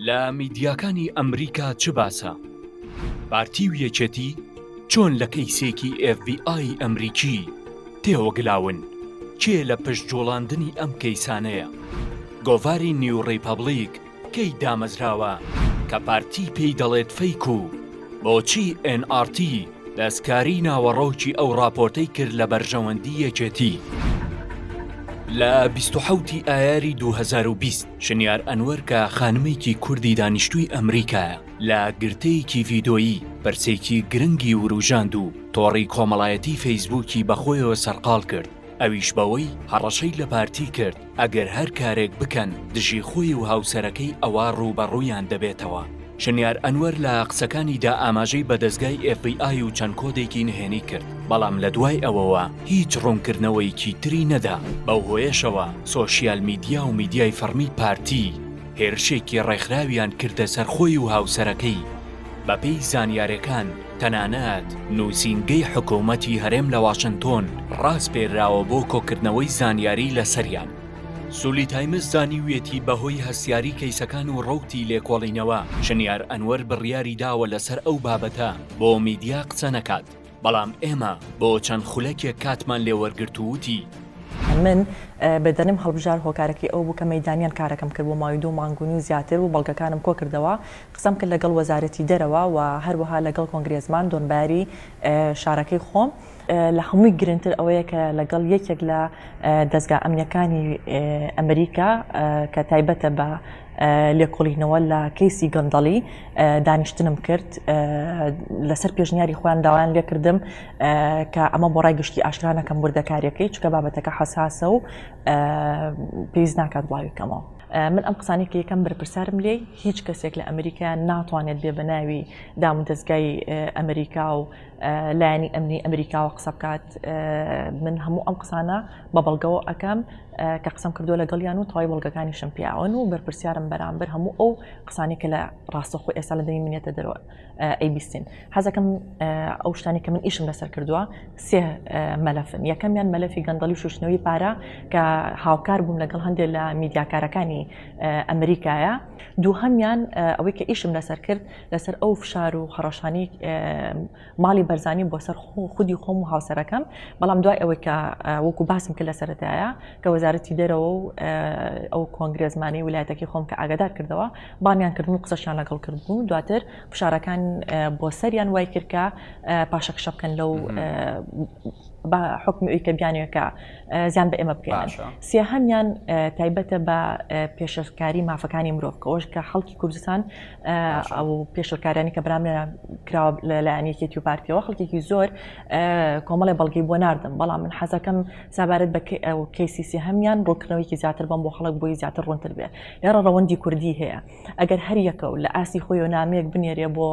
لە میدیاکانی ئەمریکا چ باسە؟ پارتی و یەکێتی چۆن لە کەیسێکی FBI ئەمریکی تێوەگلاون؟ کێ لە پشت جۆڵاندنی ئەم کەیسانەیە؟ گۆڤاری نیو ڕیپەبلیک کەی دامەزراوە کە پارتی پێی دەڵێت فەیک و بۆچی NRT دەستکاری ناوەڕۆکی ئەو راپۆرتەی کرد لە بەرژەوەندی یەکێتی؟ لە 27 ئایاری 2020 شنیار ئەنوەر کە خانمێکی کوردی دانیشتووی ئەمریکایە لە گرتەیەکی ڤیدۆیی بەرسێکی گرنگی وروژاند و تۆڕی کۆمەڵایەتی فەیسبووکی بەخۆیەوە سەرقاڵ کرد. ئەویش بەوەی هەڕەشەی لە پارتی کرد ئەگەر هەر کارێک بکەن دژی خۆی و هاوسەرەکەی ئەوە ڕووبەڕوویان دەبێتەوە. شنیار ئەنوەر لە قسەکانیدا ئاماژەی بە دەستگای FBI و چەند کۆدێکی نهێنی کرد، بەڵام لە دوای ئەوەوە هیچ ڕوونکردنەوەیکی تری نەدا. بەو هۆیەشەوە سۆشیال میدیا و میدیای فەرمی پارتی هێرشێکی ڕێکخراویان کردە سەر خۆی و هاوسەرەکەی. بەپێی زانیاریەکان تەنانەت نووسینگەی حکوومەتی هەرێم لە واشنتۆن ڕاست پێراوە بۆ کۆکردنەوەی زانیاری لەسەریان. سولی تایمز زانیویەتی بەهۆی هەستیاری کەیسەکان و ڕەوتی لێکۆڵینەوە شنیار ئەنوەر بڕیاری داوە لەسەر ئەو بابەتە بۆ میدیا قسە نەکات، بەڵام ئێمە بۆ چەند خولەکێک کاتمان لێوەرگرت و وتی من بەدەنم هەڵبژار هۆکارەکەی ئەو بوو کە مەیدانیان کارەکەم کرد بۆ ماوەی 2 مانگونی و زیاتر و بەڵگەکانم کۆ کردەوە، قسەم کرد لەگەڵ وەزارەتی دەرەوە و هەروەها لەگەڵ کۆنگرێزمان دۆنباری شارەکەی خۆم. لە هەمووی گرنگتر ئەوەیە کە لەگەڵ یەکێک لە دەستگا ئەمنیەکانی ئەمریکا کە تایبەتە بە لێکۆڵینەوە لە کەیسی گەندەڵی دانیشتنم کرد. لەسەر پێشنیاری خۆیان داوایان لێ کردم کە ئەمە بۆ ڕای گشتی ئاشکرا نەکەم وردەکاریەکەی، چونکە بابەتەکە حەساسە و پێویست ناکات بڵاویکەمەوە. من ئەم قسانێکی یەکەم بەرپرسارم لێ هیچ کەسێک لە ئەمریکا ناتوانێت بێ بە ناوی دام و دەستگای ئەمریکا و لایەنی ئەمنی ئەمریکاوە قسە بکات. من هەموو ئەم قسانە بە بەڵگەوە ئەەکەم کە قسەم کردووە لەگەڵیان و تەواوی بەڵگەکانیشم پیاون و بەرپرسیارم بەرامبەر هەموو ئەو قسانی کە لە ڕاستەخۆ ئێستا لە دەمی منێتە دەرەوە ئەیبیستین. حەزەکەم ئەو شتانی کە من ئیشم لەسەر کردووە 3 مەلەفن. یەکەمیان مەلەفی گەندەڵی و شوشتنەوەی پارە کە هاوکار بووم لەگەڵ هەندێک لە میدیاکارەکانی ئەمریکایە. دووهەمیان ئەوەی کە ئیشم لەسەر کرد لەسەر ئەو فشار و هەڕەشانی ماڵی بەرزانی بۆ سەر خودی خۆم و هاوسەرەکەم، بەڵام دوای ئەوەی کە وەکو باسم کرد لە سەرەتایە کە وەزارەتی دەرەوە و ئەو کۆنگرێزمانی ویلایەتەکەی خۆم کە ئاگادار کردەوە بانیان کردن و قسەشیان لەگەڵ کردبوو. دواتر فشارەکان بۆ سەریان وای کرد کە پاشەکشە بکەن لەو بە حکمی ئەوی کە بیانێکە زیان بە ئێمە بکەین. سێهەمیان تایبەتە بە پێشکاری مافەکانی مرۆڤ کەەوەش کە خەڵکی کوردستان ئەو پێشکارانی کە برامێ کراوە لەلایەنی یەکێتی و پارتیەوە خەڵکێکی زۆر کۆمەڵی بەڵگەی بۆ ناردم، بەڵام من حەزەکەم سابارەت بە کەیسی سێهەمیان ڕوونکردنەوەیکی زیاتر بم بۆ خەڵک بۆی زیاتر ڕوونتر بێ. لێرە ڕەوەندی کوردی هەیە، ئەگەر هەر یەکە و لە ئاسی خۆی و نامەیەک بنێرێ بۆ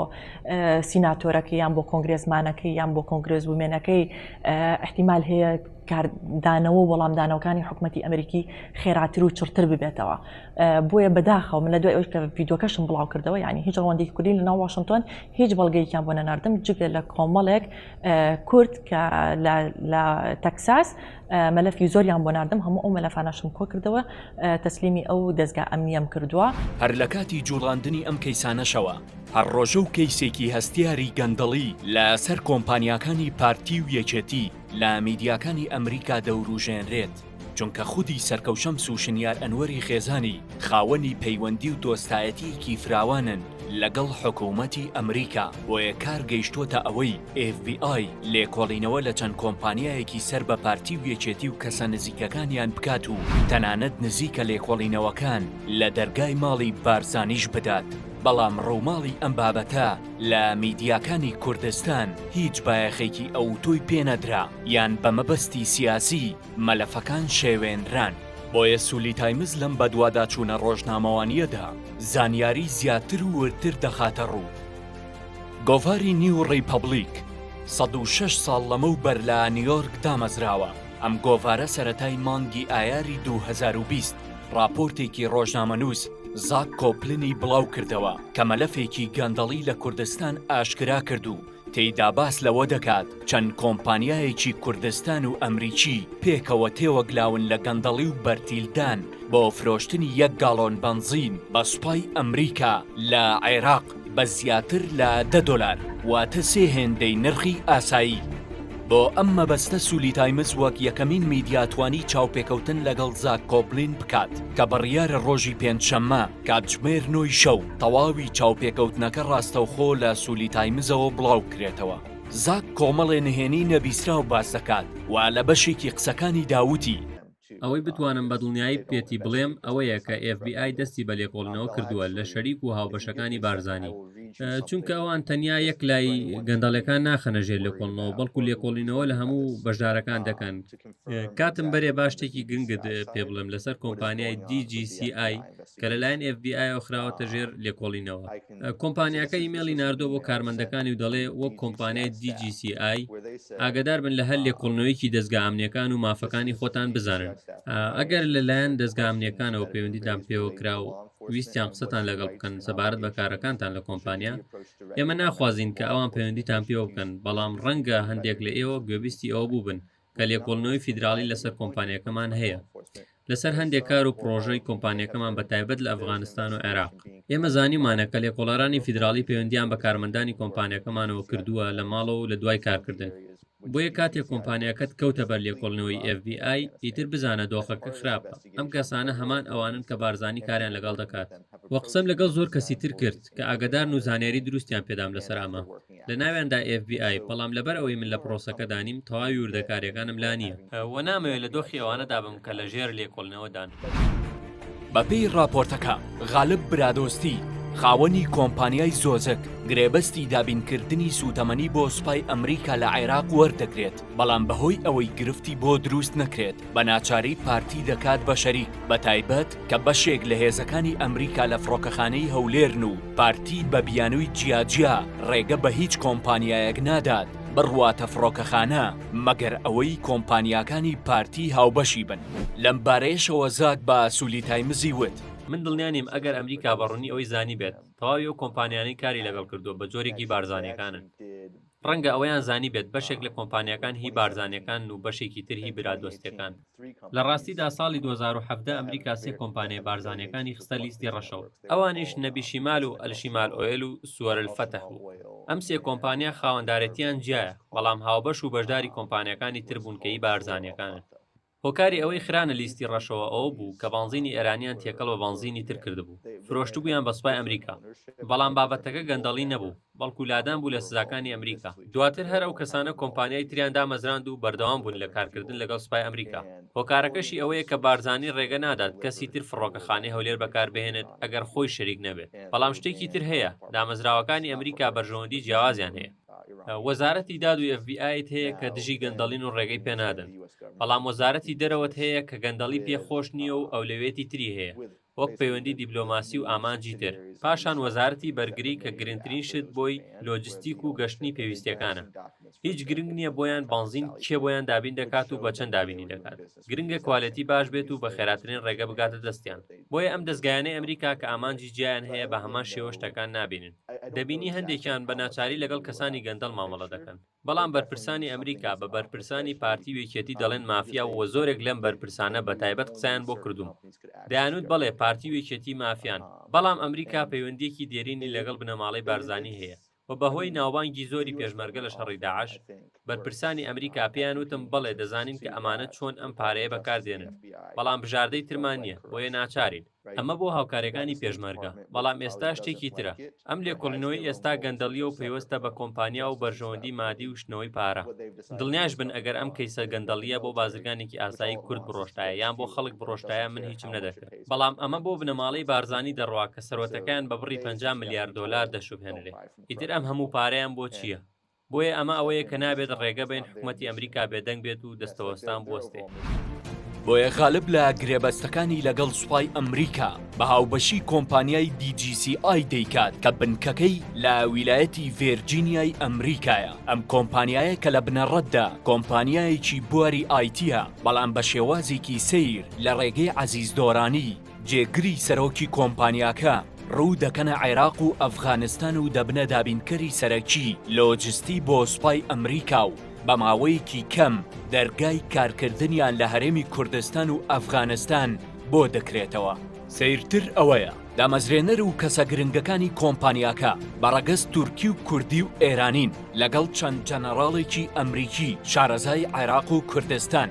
سیناتۆرەکەی یان بۆ کۆنگرێزمانەکەی یان بۆ کۆنگرێز بوومێنەکەی احتیمال هەیە کاردانەوە و وەڵامدانەوەکانی حکوومەتی ئەمریکی خێراتر و چرتر ببێتەوە. بۆیە بەداخەوە من لە دوای ئەوش کە ڤیدۆکەشم بڵاو کردەوە، یعنی هیچ ڕەوەندێکی کوردی لە ناو واشنتۆن هیچ بەڵگەیەکیان بۆ نەناردم جگە لە کۆمەڵێک کورد کە لە تەکساس مەلەفی زۆریان بۆ ناردم. هەموو ئەو مەلەفانەشم کۆ کردەوە تەسلیمی ئەو دەستگا ئەمنیەم کردووە. هەر لە کاتی جوڵاندنی ئەم کەیسانەشەوە هەر ڕۆژە و کەیسێکی هەستیاری گەندەڵی لە سەر کۆمپانیاکانی پارتی و یەکێتی لە میدیاکانی ئەمریکا دەوروژێنرێت، چونکە خودی سەرکەوشەمس و شنیار ئەنوەری خێزانی خاوەنی پەیوەندی و دۆستایەتیەکی فراوانن لەگەڵ حکوومەتی ئەمریکا. بۆیە کار گەیشتۆتە ئەوەی FBI لێکۆڵینەوە لە چەند کۆمپانیایەکی سەر بە پارتی و یەکێتی و کەسە نزیکەکانیان بکات و تەنانەت نزیکە لێکۆڵینەوەکان لە دەرگای ماڵی بارزانیش بدات. بەڵام ڕووماڵی ئەم بابەتە لە میدیاکانی کوردستان هیچ بایەخێکی ئەوتۆی پێنەدرا یان بە مەبەستی سیاسی مەلەفەکان شێوێنران. بۆیە سولی تایمز لەم بەدواداچوونە ڕۆژنامەوانیەدا زانیاری زیاتر و ورتر دەخاتە ڕوو. گۆڤاری نیو ڕیپەبلیک 106 ساڵ لەمەوبەر لە نیویۆرک دامەزراوە. ئەم گۆڤارە سەرەتای مانگی ئایاری 2020 راپۆرتێکی ڕۆژنامەنووس زاک کۆپلنی بڵاو کردەوە کە مەلەفێکی گەندەڵی لە کوردستان ئاشکرا کرد و تێیدا باس لەوە دەکات چەند کۆمپانیایەکی کوردستان و ئەمریکی پێکەوە تێوەگلاون لە گەندەڵی و بەرتیلدان بۆ فرۆشتنی 1 گاڵۆن بەنزین بە سوپای ئەمریکا لە عێراق بە زیاتر لە $10 واتە 3 هێندەی نرخی ئاسایی. بۆ ئەم مەبەستە سولی تایمز وەک یەکەمین میدیا توانی چاوپێکەوتن لەگەڵ زاک کۆبلین بکات کە بڕیارە ڕۆژی پێنجشەممە کاتژمێر 9 شەو تەواوی چاوپێکەوتنەکە ڕاستەوخۆ لە سولی تایمزەوە بڵاو کرێتەوە. زاک کۆمەڵێ نهێنی نەبیستراو باس دەکات و لە بەشێکی قسەکانی داوتی ئەوەی بتوانم بە دڵنیایی پێتی بڵێم ئەوەیە کە FBI دەستی بە لێکۆڵنەوە کردووە لە شەریک و هاوبەشەکانی بارزانی، چونکە ئەوان تەنیا یەک لای گەندەڵەکان ناخەنە ژێر لێکۆڵنەوە بەڵکو لێکۆڵینەوە لە هەموو بەشدارەکان دەکەن. کاتم بەرێ باشتێکی گرنگت پێ بڵێم لەسەر کۆمپانیای DGCI کە لەلایەن FBI خراوەتە ژێر لێکۆڵینەوە. کۆمپانیاکە ئیمێلی ناردۆ بۆ کارمەندەکانی و دەڵێ وەک کۆمپانیای DGCI ئاگادار بن لە هەر لێکۆڵنەوەیکی دەستگا ئەمنیەکان و مافەکانی خۆتان بزانن. ئەگەر لەلایەن دەستگا ئەمنیەکانەوە پەیوەندیتان پێوە کرا و ویستیان قسەتان لەگەڵ بکەن سەبارەت بە کارەکانتان لە کۆمپانیا، ئێمە ناخوازین کە ئەوان پەیوەندیتان پێوە بکەن، بەڵام ڕەنگە هەندێک لە ئێوە گوێبیستی ئەوە بوو بن کە لێکۆڵنەوەی فیدراڵی لەسەر کۆمپانیەکەمان هەیە لەسەر هەندێک کار و پرۆژەی کۆمپانیەکەمان بەتایبەت لە ئەفغانستان و عێراق. ئێمە زانیمانە کە لێکۆڵەرانی فیدراڵی پەیوەندیان بە کارمەندانی کۆمپانیەکەمانەوە کردووە لە ماڵەوە و لە دوای کارکردن. بۆیە کاتێک کۆمپانیاکەت کەوتە بەر لێکۆڵنەوەی FBI ئیتر بزانە دۆخەکە خراپە. ئەم کەسانە هەمان ئەوانن کە بارزانی کاریان لەگەڵ دەکات. وە قسەم لەگەڵ زۆر کەسی تر کرد کە ئاگادارن و زانیاری دروستیان پێدام لەسەر ئەمە. لە ناویاندا FBI، بەڵام لەبەر ئەوەی من لە پرۆسەکە دانیم تەواوی وردەکاریەکانم لا نییە. وە نامەوێت لە دۆخی ئەوانەدا بم کە لە ژێر لێکۆڵنەوەدان. بەپێی راپۆرتەکە غالب برادۆستی خاوەنی کۆمپانیای زۆزەک گرێبەستی دابینکردنی سوتەمەنی بۆ سوپای ئەمریکا لە عێراق وەردەگرێت، بەڵام بەهۆی ئەوەی گرفتی بۆ دروست نەکرێت بە ناچاری پارتی دەکات بە شەریک بە تایبەت کە بەشێک لە هێزەکانی ئەمریکا لە فڕۆکەخانەی هەولێرن و پارتی بە بیانووی جیاجیا ڕێگە بە هیچ کۆمپانیایەک نادات بڕواتە فڕۆکەخانە مەگەر ئەوەی کۆمپانیاکانی پارتی هاوبەشی بن. لەم بارەیەشەوە زاک بە سولی تایمزی وت من دڵنیانیم ئەگەر ئەمریکا بەڕوونی ئەوەی زانی بێت تەواوی و کۆمپانیانی کاری لەگەڵ کردووە بە جۆرێکی بارزانیەکانن. ڕەنگە ئەوەیان زانی بێت بەشێک لە کۆمپانیەکان هی بارزانیەکان و بەشێکی تر هی برادۆستیەکان. لە ڕاستیدا ساڵی 2017 ئەمریکا 3 کۆمپانیای بارزانیەکانی خستە لیستی ڕەشەوە. ئەوانیش نەبی شیمال و ئەلشیمال ئۆیل و سووەر الفەتەح بوو. ئەم 3 کۆمپانیا خاوەندارەتیان جیایە، بەڵام هاوبەش و بەشداری کۆمپانیەکانی تر بوونکەی بارزانیەکانن. هۆکاری ئەوەی خرانە لیستی ڕەشەوە ئەوە بوو کە بەنزینی ئێرانیان تێکەڵ بە بەنزینی تر کردبوو، فرۆشتبوویان بە سوپای ئەمریکا. بەڵام بابەتەکە گەندەڵی نەبوو، بەڵکو لادان بوو لە سزاکانی ئەمریکا. دواتر هەر ئەو کەسانە کۆمپانیای تریان دامەزراند و بەردەوام بوون لە کارکردن لەگەڵ سوپای ئەمریکا. هۆکارەکەشی ئەوەیە کە بارزانی ڕێگە نادات کەسی تر فڕۆکەخانەی هەولێر بەکاربهێنێت ئەگەر خۆی شەریک نەبێت. بەڵام شتێکی تر هەیە، دامەزراوەکانی ئەمریکا بەرژەوەندی جیاوازیان هەیە. وەزارەتی داد و FBI هەیە کە دژی گەندەڵین و ڕێگەی پێنادەن، بەڵام وەزارەتی دەرەوەت هەیە کە گەندەڵی پێخۆش نییە و ئەولەوێتی تری هەیە وەک پەیوەندی دیبلۆماسی و ئامانجی تر. پاشان وەزارەتی بەرگری کە گرنگترین شت بۆی لۆجستیک و گەشتنی پێویستیەکانە. هیچ گرنگ نییە بۆیان بەنزین کێ بۆیان دابین دەکات و بە چەند دابینی دەکات. گرنگە کوالەتی باش بێت و بە خێراترین ڕێگە بگاتە دەستیان. بۆیە ئەم دەستگایانەی ئەمریکا کە ئامانجی جیایان هەیە بە هەمان شێوە شتەکان نابینن. دەبینی هەندێکیان بە ناچاری لەگەڵ کەسانی گەندەڵ مامەڵە دەکەن. بەڵام بەرپرسانی ئەمریکا بە بەرپرسانی پارتی وێکێتی دەڵێن مافیا و زۆرێک لەم بەرپرسانە بە تایبەت قسەیان بۆ کردووم. دەیانوت بەڵێ پارتی وێکێتی مافیان، بەڵام ئەمریکا پەیوەندیەکی دێرینی لەگەڵ بنەماڵەی بارزانی هەیە و بەهۆی ناوبانگی زۆری پێشمەرگە لە شەڕی داعش بەرپرسانی ئەمریکا پێیان وتم بەڵێ دەزانین کە ئەمانە چۆن ئەم پارەیە بەکاردێنن، بەڵام بژاردەی ترمان نییە بۆیە ناچارین. ئەمە بۆ هاوکارەکانی پێشمەرگە، بەڵام ئێستا شتێکی ترە. ئەم لێکۆڵینەوەی ئێستا گەندەڵیە و پێوەستە بە کۆمپانیا و بەرژەوەندی مادی و شنەوەی پارە. دڵنیاش بن ئەگەر ئەم کەیسە گەندەڵیە بۆ بازرگانێکی ئاسایی کورد بڕۆشتایە یان بۆ خەڵک بڕۆشتایە من هیچم نەدەکرد. بەڵام ئەمە بۆ بنەماڵەی بارزانی دەڕوا کە سەرۆتەکان بە بڕی $50 میلیارد دەشوبهێنرێ. ئیتر ئەم هەموو پارەیان بۆ چییە؟ بۆیە ئەمە ئەوەیە کە نابێت ڕێگە بین حکوومەتی ئەمریکا بێدەنگ بێت و دەستەوەستان بوەستێ. بۆیە غالب لە گرێبەستەکانی لەگەڵ سوپای ئەمریکا بە هاوبەشی کۆمپانیای DGCI دەیکات کە بنکەکەی لە ویلایەتی ڤێرجینیای ئەمریکایە. ئەم کۆمپانیایە کە لە بنەڕەتدا کۆمپانیایەکی بواری ئایتیە، بەڵام بە شێوازێکی سەیر لە ڕێگەی عەزیز دۆرانی جێگری سەرۆکی کۆمپانیاکە ڕوو دەکەنە عێراق و ئەفغانستان و دەبنە دابینکەری سەرەکی لۆجستی بۆ سوپای ئەمریکا و بە ماوەیەکی کەم دەرگای کارکردنیان لە هەرێمی کوردستان و ئەفغانستان بۆ دەکرێتەوە. سیرتر ئەوەیە دامەزرێنەر و کەسە گرنگەکانی کۆمپانیاکە بەڕەگەز تورکی و کوردی و ئێرانین لەگەڵ چەند جەنەڕاڵێکی ئەمریکی شارەزای عێراق و کوردستان.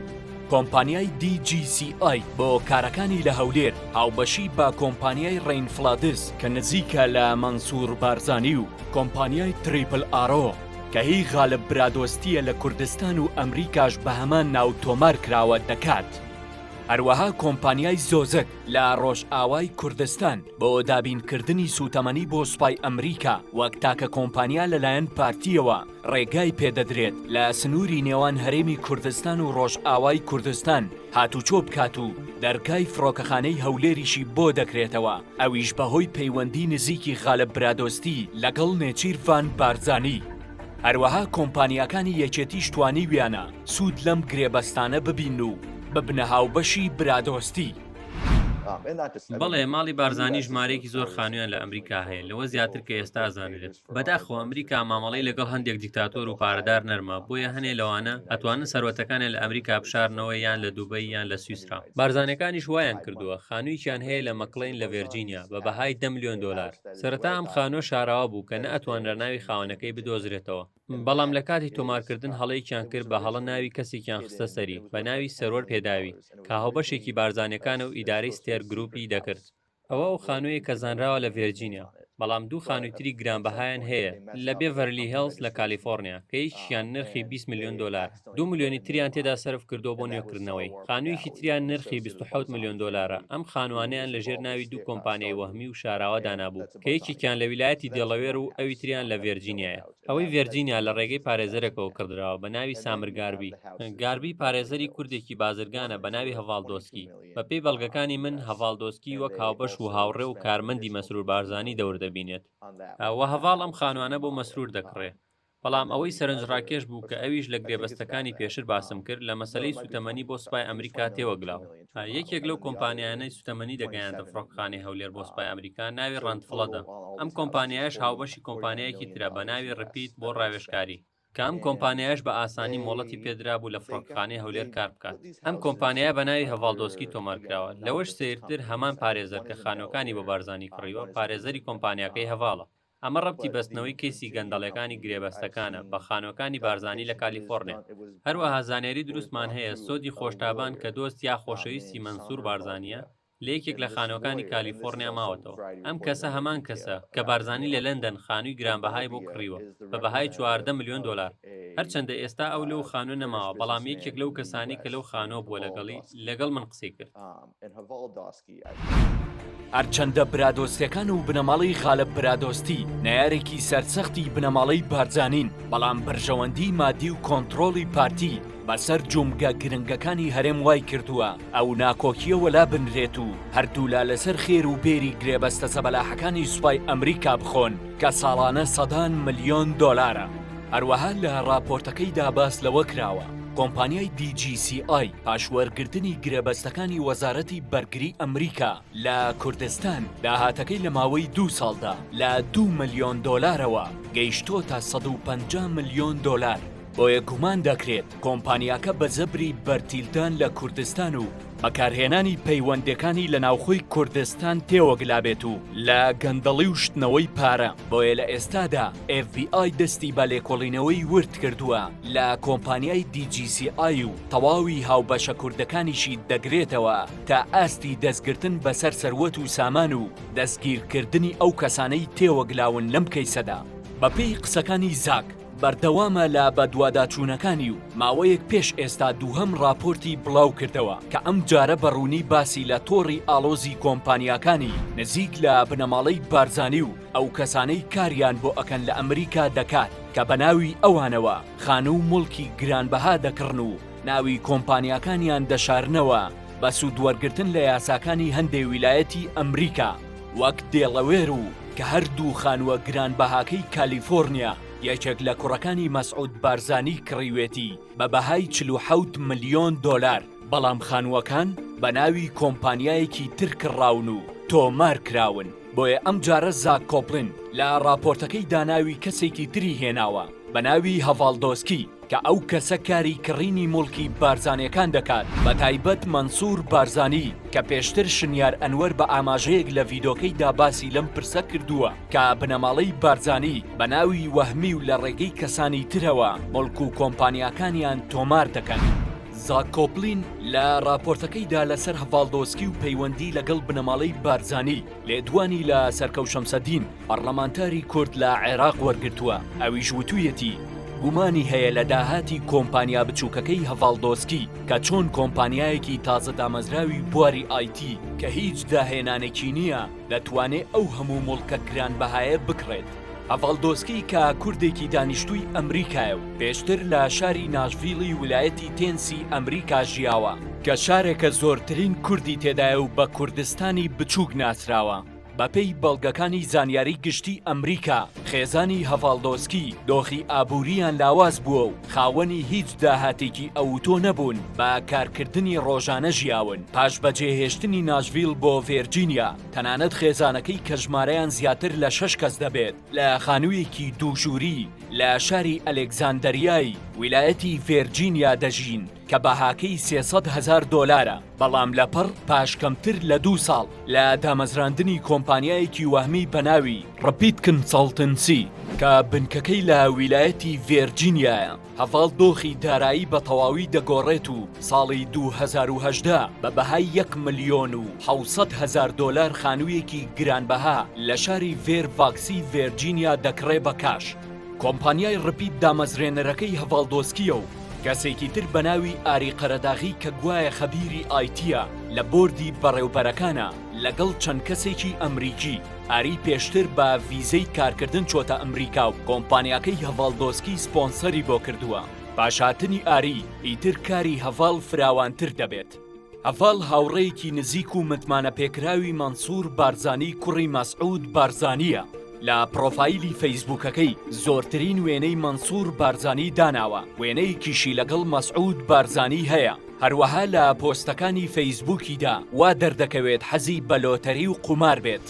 کۆمپانیای DGCI بۆ کارەکانی لە هەولێر هاوبەشی بە کۆمپانیای ڕینفلادس کە نزیکە لە مەنسوور بارزانی و کۆمپانیای تریپل ئارۆ کە هی غالب برادۆستیە لە کوردستان و ئەمریکاش بە هەمان ناو تۆمار کراوە دەکات. هەروەها کۆمپانیای زۆزەک لە ڕۆژئاوای کوردستان بۆ دابینکردنی سوتەمەنی بۆ سوپای ئەمریکا وەک تاکە کۆمپانیا لەلایەن پارتیەوە ڕێگای پێدەدرێت لە سنووری نێوان هەرێمی کوردستان و ڕۆژئاوای کوردستان هاتوچۆ بکات و دەرگای فڕۆکەخانەی هەولێریشی بۆ دەکرێتەوە، ئەویش بەهۆی پەیوەندی نزیکی غالب برادۆستی لەگەڵ نێچیر ڤان بارزانی. هەروەها کۆمپانیاکانی یەکێتیش توانی ویانە سوود لەم گرێبەستانە ببین و ببنە هاوبەشی برادۆستی. بەڵێ ماڵی بارزانی ژمارەیەکی زۆر خانوویان لە ئەمریکا هەیە، لەوە زیاتر کە ئێستا ئازانرێت. بەداخەوە ئەمریکا مامەڵەی لەگەڵ هەندێک دیکتاتۆر و پارەدار نەرمە، بۆیە هەنێ لەوانە ئەتوانن سەرۆتەکانیان لە ئەمریکا بشارنەوە یان لە دووبەی یان لە سویسرا. بارزانەکانیش وایان کردووە خانووییان هەیە لە مەکڵین لە ڤێرجینیا بە بەهای $10 ملیۆن. سەرەتا ئەم خانۆ شاراوە بوو کە نە ئەتوانرە ناوی خاوەنەکەی بدۆزرێتەوە، بەڵام لە کاتی تۆمارکردن هەڵەیەکیان کرد بە هەڵە ناوی کەسێکیان خستە سەری بە ناوی سەرۆر پێداوی کە هاوبەشێکی بارزانەکان و ئیدارەی ستێر گروپی دەکرد. ئەوە ئەو خانوویە کە زانراوە لە ڤێرجینیا، بەڵام دوو خانوویتری گرانبەهایان هەیە لە بێڤەرلی هێڵز لە کالیفۆرنیا کە هیچیان نرخی $20 ملیۆن، $2 ملیۆنی تریان تێدا سەرف کردو بۆ نوێکردنەوەی. خانوویەکی تریان نرخی $27 ملیۆن. ئەم خانوانیان لەژێر ناوی دوو کۆمپانیای وەهمی و شاراوە دانابوو کە یەکێکیان لە ویلایەتی دێڵەوێر و ئەوی تریان لە ڤێرجینیایە. ئەوەی ڤێرجینیا لە ڕێگەی پارێزەرێکەوە کردراوە بە ناوی سامر گاربی. گاربی پارێزەری کوردێکی بازرگانە بە ناوی هەڤاڵدۆسکی. بە پێی بەڵگەکانی من هەڤاڵدۆسکی وەک هاوبەش و هاوڕێ و کارمەندی مەسرور بارزانی دەوردەبینێت. وە هەڤاڵ ئەم خانوانە بۆ مەسرور دەکڕێ. بەڵام ئەوەی سەرنجڕاکێش بوو کە ئەویش لە گرێبەستەکانی پێشتر باسم کرد لە مەسەلەی سوتەمەنی بۆ سوپای ئەمریکا تێوەگلاو. یەکێک لەو کۆمپانیانەی سوتەمەنی دەگەیاندە فڕۆکەخانەی هەولێر بۆ سوپای ئەمریکا ناوی ڕەندفڵەدە. ئەم کۆمپانیایش هاوبەشی کۆمپانیایەکی ترە بە ناوی ڕپیت بۆ ڕاوێژکاری کە ئەم کۆمپانیایش بە ئاسانی مۆڵەتی پێدرا بوو لە فڕۆکەخانەی هەولێر کار بکات. ئەم کۆمپانیای بە ناوی هەڤاڵدۆسکی تۆمارکراوە. لەوەش سێرتر هەمان پارێزەر کە خانۆکانی بە بارزانی کڕیوە پارێزەری کۆمپانیاکەی هەڤاڵە. ئەمە ڕەبتی بەستنەوەی کەیسی گەندەڵەکانی گرێبەستەکانە بە خانۆکانی بارزانی لە کالیفۆرنیا. هەروەها زانیاری دروستمان هەیە سۆدی خۆشتابان کە دۆست یا خۆشەویستی مەنسوور بارزانیە لە یەکێک لە خانۆکانی کالیفۆرنیا ماوەتەوە. ئەم کەسە هەمان کەسە کە بارزانی لە لەندەن خانووی گرانبەهای بۆ کڕیوە بە بەهای $14 ملیۆن. هەرچەندە ئێستا ئەو لەو خانوو نەماوە، بەڵام یەکێک لەو کەسانی کە لەو خانۆ بووە لەگەڵ من قسەی کرد. هەرچەندە برادۆستیەکان و بنەماڵی غالب برادۆستی نەیارێکی سەرسەختی بنەماڵەی بارزانین، بەڵام بەرژەوەندی مادی و کۆنتڕۆڵی پارتی بەسەر جومگە گرنگەکانی هەرێم وای کردووە ئەو ناکۆکیەوە لا بنرێت و هەردوولا لەسەر خێر و بێری گرێبەستە سەبەلاحەکانی سوپای ئەمریکا بخۆن کە ساڵانە $100 ملیۆن. هەروەها لە راپۆرتەکەیدا باس لەوە کراوە کۆمپانیای DGCI پاشوەرگرتنی گرێبەستەکانی وەزارەتی بەرگری ئەمریکا لە کوردستان داهاتەکەی لە ماوەی 2 ساڵدا لە $2 ملیۆن گەیشتۆ تا $150 ملیۆن. بۆیە گومان دەکرێت کۆمپانیاکە بە زەبری بەرتیلدان لە کوردستان و بەکارهێنانی پەیوەندەکانی لە ناوخۆی کوردستان تێوەگلابێت و لە گەندەڵی و شتنەوەی پارە. بۆیە لە ئێستادا FBI دەستی بە لێکۆڵینەوەی ورد کردووە لە کۆمپانیای DGCI و تەواوی هاوبەشە کوردەکانیشی دەگرێتەوە تا ئاستی دەستگرتن بەسەر سەروەت و سامان و دەستگیرکردنی ئەو کەسانەی تێوەگلاون لەم کەیسەدا. بەپێی قسەکانی زاک بەردەوامە لە بەدواداچوونەکانی و ماوەیەک پێش ئێستا دووهەم راپۆرتی بڵاو کردەوە کە ئەم جارە بەڕوونی باسی لە تۆڕی ئالۆزی کۆمپانیاکانی نزیک لە بنەماڵەی بارزانی و ئەو کەسانەی کاریان بۆ ئەکەن لە ئەمریکا دەکات کە بە ناوی ئەوانەوە خانوو مڵکی گرانبەها دەکڕن و ناوی کۆمپانیاکانیان دەشارنەوە بە سوودوەرگرتن لە یاساکانی هەندێک ویلایەتی ئەمریکا وەک دێڵەوێر و کە هەردوو خانووە گرانبەهاکەی کالیفۆرنیا یەکێک لە کوڕەکانی مەسعود بارزانی کڕیوێتی بە بەهای $47 ملیۆن. بەڵام خانووەکان بە ناوی کۆمپانیایەکی تر کڕاون و تۆمار کراون بۆیە ئەم جارە زاک کۆپلن لە راپۆرتەکەی داناوی کەسێکی تری هێناوە بە ناوی هەڤاڵدۆسکی کە ئەو کەسە کاری کڕینی مڵکی بارزانیەکان دەکات بە تایبەت مەنسوور بارزانی کە پێشتر شنیار ئەنوەر بە ئاماژەیەک لە ڤیدۆکەیدا باسی لەم پرسە کردووە کە بنەماڵەی بارزانی بە ناوی وەهمی و لە ڕێگەی کەسانی ترەوە مڵک و کۆمپانیاکانیان تۆمار دەکەن. زاک کۆپلین لە راپۆرتەکەیدا لەسەر هەڤاڵدۆسکی و پەیوەندی لەگەڵ بنەماڵەی بارزانی لێدوانی لە سەرکەوت شەمسەدین پەرلەمانتاری کورد لە عێراق وەرگرتووە. ئەویش وتوویەتی گومانی هەیە لە داهاتی کۆمپانیا بچووکەکەی هەڤاڵدۆسکی کە چۆن کۆمپانیایەکی تازە دامەزراوی بواری ئایتی کە هیچ داهێنانێکی نییە دەتوانێت ئەو هەموو مڵکە گرانبەهایە بکڕێت. هەڤاڵدۆسکی کە کوردێکی دانیشتووی ئەمریکایە و پێشتر لە شاری ناشڤیلی ویلایەتی تێنسی ئەمریکا ژیاوە کە شارێکە زۆرترین کوردی تێدایە و بە کوردستانی بچووک ناسراوە. بەپێی بەڵگەکانی زانیاری گشتی ئەمریکا خێزانی هەڤاڵدۆسکی دۆخی ئابووریان لاواز بووە و خاوەنی هیچ داهاتێکی ئەوتۆ نەبوون بە کارکردنی ڕۆژانە ژیاون. پاش بەجێهێشتنی ناشڤیل بۆ ڤێرجینیا تەنانەت خێزانەکەی کە ژمارەیان زیاتر لە 6 کەس دەبێت لە خانوویەکی دووژووری لە شاری ئەلێکزاندەریای ویلایەتی ڤێرجینیا دەژین کە بەهاکەی $300,000 بەڵام لەپڕ پاش کەمتر لە 2 ساڵ لە دامەزراندنی کۆمپانیایەکی وەهمی بەناوی ڕپیت کنسەڵتنسی کە بنکەکەی لە ویلایەتی ڤێرجینیایە هەڤاڵ دۆخی دارایی بە تەواوی دەگۆڕێت و ساڵی 2018 بە بەهای $1,700,000 خانوویەکی گرانبەها لە شاری ڤێرڤاکسی ڤێرجینیا دەکڕێ بە کاش. کۆمپانیای ڕپیت دامەزرێنەرەکەی هەڤاڵدۆسکیە و کەسێکی تر بە ناوی ئاری قەرەداغی کە گوایە خەبیری ئایتیە لە بۆردی بەڕێوبەرەکانە لەگەڵ چەند کەسێکی ئەمریکی. ئاری پێشتر بە ڤیزەی کارکردن چۆتە ئەمریکا و کۆمپانیاکەی هەڤاڵدۆسکی سپۆنسەری بۆ کردووە. پاشهاتنی ئاری ئیتر کاری هەڤاڵ فراوانتر دەبێت. هەڤاڵ هاوڕێیەکی نزیک و متمانە پێکراوی مەنسوور بارزانی کوڕی مەسعود بارزانیە. لە پرۆفایلی فەیسبووکەکەی زۆرترین وێنەی مەنسوور بارزانی داناوە. وێنەیەکیشی لەگەڵ مەسعود بارزانی هەیە. هەروەها لە پۆستەکانی فەیسبووکیدا وا دەردەکەوێت حەزی بە لۆتەری و قومار بێت.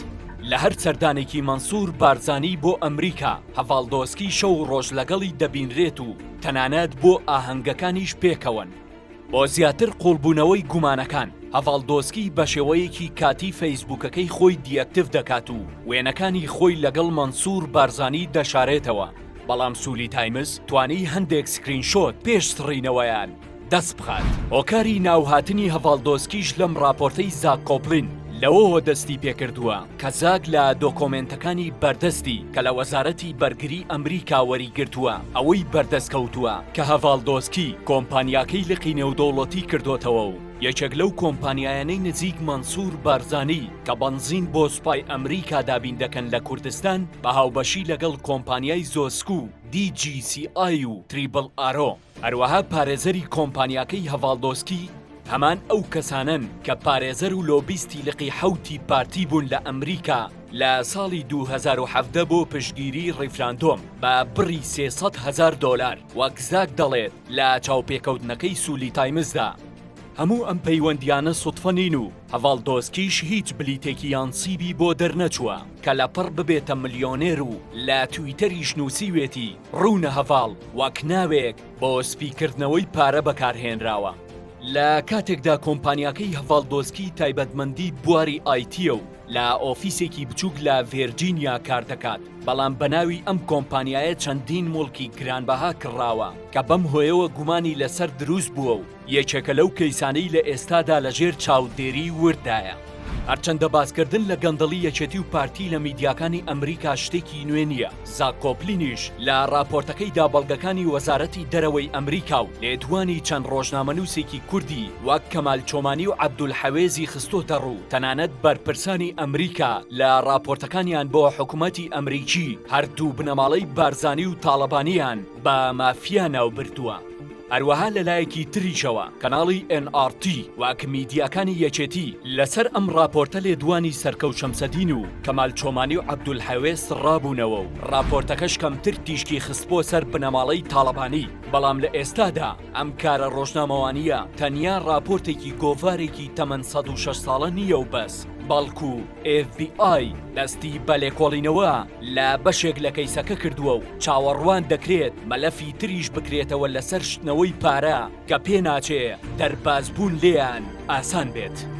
لە هەر سەردانێکی مەنسوور بارزانی بۆ ئەمریکا هەڤاڵدۆسکی شەو ڕۆژ لەگەڵی دەبینرێت و تەنانەت بۆ ئاهەنگەکانیش پێکەوەن. بۆ زیاتر قوڵبوونەوەی گومانەکان هەڤاڵدۆسکی بە شێوەیەکی کاتی فەیسبووکەکەی خۆی دیەکتیڤ دەکات و وێنەکانی خۆی لەگەڵ مەنسوور بارزانی دەشارێتەوە. بەڵام سوولی تایمز توانی هەندێک سکرینشۆت پێش سڕینەوەیان دەست بخات. هۆکاری ناوهاتنی هەڤاڵدۆسکیش لەم راپۆرتەی زاک کۆپلین لەوەوە دەستی پێکردووە کە زاک لە دۆکۆمنتەکانی بەردەستی کە لە وەزارەتی بەرگری ئەمریکا وەریگرتووە ئەوەی بەردەستکەوتووە کە هەڤاڵدۆسکی کۆمپانیاکەی لقی نێودەوڵەتی کردوتەوە و یەکێک لەو کۆمپانیایانەی نزیک مەنسوور بارزانی کە بەنزین بۆ سوپای ئەمریکا دابین دەکەن لە کوردستان بە هاوبەشی لەگەڵ کۆمپانیای زۆسکو DGCI و تریبل ئارۆ. هەروەها پارێزەری کۆمپانیاکەی هەڤاڵدۆسکی هەمان ئەو کەسانن کە پارێزەر و لۆبیستی لقی حوتی پارتی بوون لە ئەمریکا لە ساڵی 2017 بۆ پشتگیری ڕیفراندۆم بە بڕی $300,000 وەک زاک دەڵێت لە چاوپێکەوتنەکەی سوولی تایمزدا. هەموو ئەم پەیوەندیانە سوتفە نین و هەڤاڵدۆسکیش هیچ بلیتێکی یانسیبی بۆ دەرنەچووە کە لەپڕ ببێتە ملیۆنێر و لە تویتەریش نووسیوێتی ڕوونە هەڤاڵ وەک ناوێک بۆ سپیکردنەوەی پارە بەکارهێنراوە. لە کاتێکدا کۆمپانیاکەی هەڤاڵدۆسکی تایبەتمەندی بواری ئایتیە و لە ئۆفیسێکی بچووک لە ڤێرجینیا کار دەکات. بەڵام بەناوی ئەم کۆمپانیایە چەندین مڵکی گرانبەها کڕاوە کە بەم هۆیەوە گومانی لەسەر دروست بووە و یەکێکە لەو کەیسانەی لە ئێستادا لەژێر چاودێری وردایە. هەرچەندە باسکردن لە گەندەڵی یەکێتی و پارتی لە میدیاکانی ئەمریکا شتێکی نوێ نییە. زاک کۆپلینیش لە راپۆرتەکەیدا بەڵگەکانی وەزارەتی دەرەوەی ئەمریکا و لێدوانی چەند ڕۆژنامەنووسێکی کوردی وەک کەمال چۆمانی و عەبدولحەوێزی خستۆتە ڕوو. تەنانەت بەرپرسانی ئەمریکا لە راپۆرتەکانیان بۆ حکوومەتی ئەمریکی هەردوو بنەماڵەی بارزانی و تاڵەبانیان بە مافیا ناو بردووە. هەروەها لەلایەکی تریشەوە کەناڵی NRT واک میدیاکانی یەکێتی لەسەر ئەم راپۆرتە لێدوانی سەرکەوت شەمسەدین و کەمال چۆمانی و عەبدولحەوێز ڕابوونەوە و راپۆرتەکەش کەمتر تیشکی خستبۆ سەر بنەماڵەی تاڵەبانی. بەڵام لە ئێستادا ئەم کارە ڕۆژنامەوانیە تەنیا راپۆرتێکی گۆڤارێکی تەمەن 106 ساڵە نییە و بەس. بەڵکو FBI دەستی بە لێکۆڵینەوە لە بەشێک لە کەیسەکە کردووە و چاوەڕوان دەکرێت مەلەفی تریش بکرێتەوە لەسەر شتنەوەی پارە کە پێناچێ دەربازبوون لێیان ئاسان بێت.